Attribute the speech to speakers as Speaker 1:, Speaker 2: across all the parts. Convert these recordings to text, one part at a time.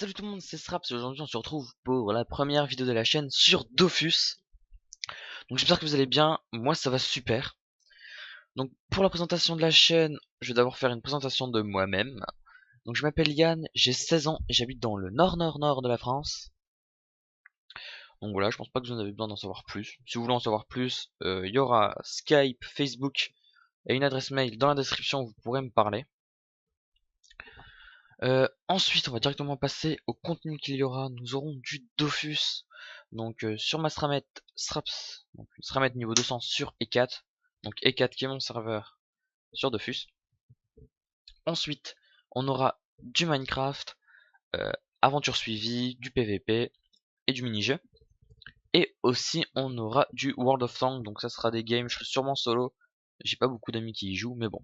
Speaker 1: Salut tout le monde, c'est Sraps et aujourd'hui on se retrouve pour la première vidéo de la chaîne sur Dofus. Donc j'espère que vous allez bien, moi ça va super. Donc pour la présentation de la chaîne, je vais d'abord faire une présentation de moi-même. Donc je m'appelle Yann, j'ai 16 ans et j'habite dans le nord de la France. Donc voilà, je pense pas que vous en avez besoin d'en savoir plus. Si vous voulez en savoir plus, il y aura Skype, Facebook et une adresse mail dans la description où vous pourrez me parler. Ensuite, on va directement passer au contenu qu'il y aura. Nous aurons du Dofus. Donc sur ma Stramet, Straps, donc une Stramet niveau 200 sur E4. Donc E4 qui est mon serveur sur Dofus. Ensuite, on aura du Minecraft, aventure suivie, du PVP et du mini-jeu. Et aussi, on aura du World of Tanks. Donc ça sera des games, je serai sûrement solo. J'ai pas beaucoup d'amis qui y jouent, mais bon.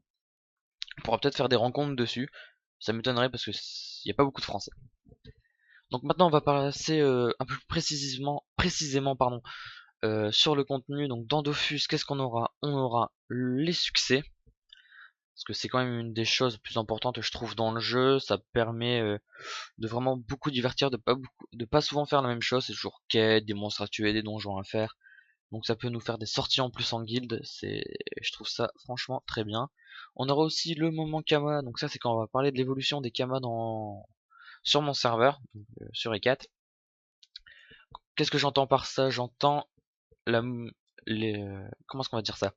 Speaker 1: On pourra peut-être faire des rencontres dessus. Ça m'étonnerait parce que y a pas beaucoup de Français. Donc maintenant on va passer un peu plus précisément pardon, sur le contenu. Donc dans Dofus, qu'est-ce qu'on aura? On aura les succès, parce que c'est quand même une des choses les plus importantes je trouve dans le jeu. Ça permet de vraiment beaucoup divertir, de pas souvent faire la même chose. C'est toujours quête, des monstres à tuer, des donjons à faire. Donc ça peut nous faire des sorties en plus en guilde. Je trouve ça franchement très bien. On aura aussi le moment Kama. Donc ça c'est quand on va parler de l'évolution des Kama sur mon serveur, donc, sur E4. Qu'est-ce que j'entends par ça? J'entends la, comment est-ce qu'on va dire ça?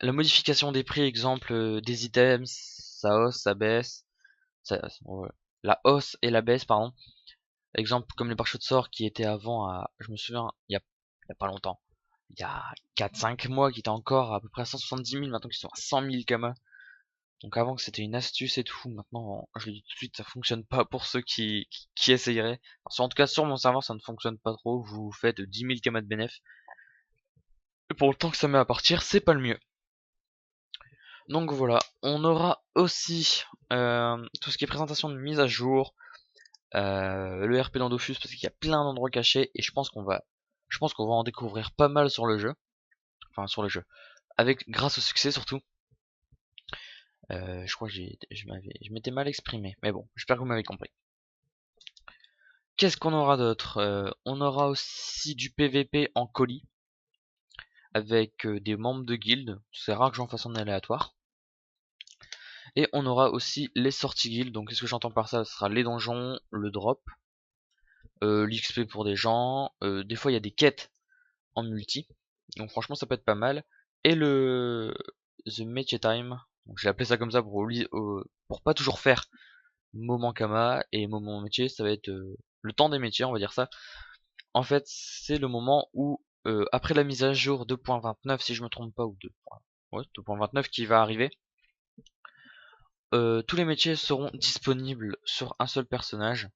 Speaker 1: La modification des prix, exemple des items, ça hausse, ça baisse, ouais. La hausse et la baisse, pardon. Exemple comme les pare-chocs de sort qui étaient avant à, je me souviens, il y a pas longtemps, il y a 4-5 mois, qui étaient encore à peu près à 170 000, maintenant qu'ils sont à 100 000 kama. Donc avant que c'était une astuce et tout, maintenant je le dis tout de suite, ça fonctionne pas pour ceux qui essayeraient. En tout cas sur mon serveur ça ne fonctionne pas trop, vous faites 10 000 kama de bénéf. Et pour le temps que ça met à partir, c'est pas le mieux. Donc voilà, on aura aussi tout ce qui est présentation de mise à jour, le RP dans Dofus parce qu'il y a plein d'endroits cachés et je pense qu'on va en découvrir pas mal sur le jeu, enfin sur le jeu, avec grâce au succès surtout. Je crois que je m'étais mal exprimé, mais bon, j'espère que vous m'avez compris. Qu'est-ce qu'on aura d'autre? On aura aussi du PVP en colis avec des membres de guilde. C'est rare que j'en fasse en aléatoire. Et on aura aussi les sorties guild. Donc qu'est-ce que j'entends par ça? Ce sera les donjons, le drop, l'XP pour des gens. Des fois il y a des quêtes en multi. Donc franchement ça peut être pas mal. Et le The Métier Time. Donc j'ai appelé ça comme ça pour pas toujours faire moment Kama et moment métier. Ça va être le temps des métiers, on va dire ça. En fait c'est le moment où après la mise à jour 2.29 si je me trompe pas, ou 2.29 qui va arriver, tous les métiers seront disponibles sur un seul personnage.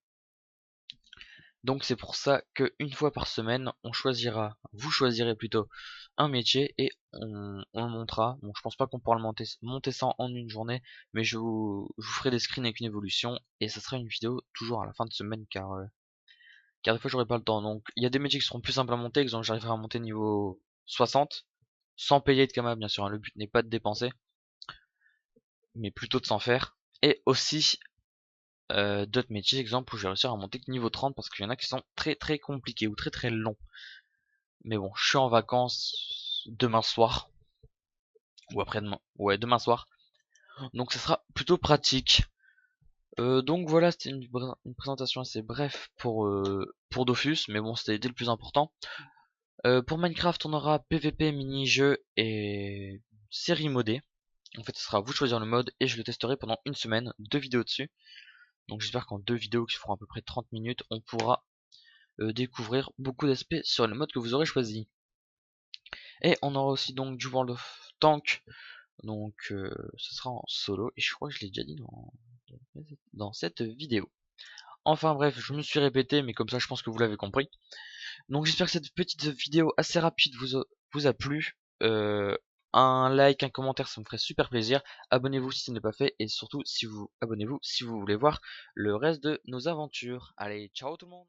Speaker 1: Donc c'est pour ça qu'une fois par semaine, vous choisirez plutôt un métier et on le montera. Bon, je pense pas qu'on pourra le monter ça en une journée, mais je vous ferai des screens avec une évolution et ça sera une vidéo toujours à la fin de semaine car des fois j'aurai pas le temps. Donc il y a des métiers qui seront plus simples à monter, exemple j'arriverai à monter niveau 60 sans payer de kama bien sûr, hein. Le but n'est pas de dépenser, mais plutôt de s'en faire. Et aussi d'autres métiers, exemple où je vais réussir à monter que niveau 30 parce qu'il y en a qui sont très très compliqués ou très très longs. Mais bon, je suis en vacances demain soir ou après-demain. Ouais, demain soir. Donc ça sera plutôt pratique. Donc voilà, c'était une présentation assez brève pour Dofus, mais bon, c'était le plus important. Pour Minecraft, on aura PVP, mini-jeu et série modée. En fait, ce sera à vous de choisir le mode et je le testerai pendant une semaine, 2 vidéos dessus. Donc j'espère qu'en 2 vidéos qui feront à peu près 30 minutes, on pourra découvrir beaucoup d'aspects sur le mode que vous aurez choisi. Et on aura aussi donc du World of Tanks. Donc ce sera en solo et je crois que je l'ai déjà dit dans cette vidéo. Enfin bref, je me suis répété, mais comme ça je pense que vous l'avez compris. Donc j'espère que cette petite vidéo assez rapide vous a plu. Un like, un commentaire, ça me ferait super plaisir. Abonnez-vous si ce n'est pas fait et surtout abonnez-vous si vous voulez voir le reste de nos aventures. Allez, ciao tout le monde!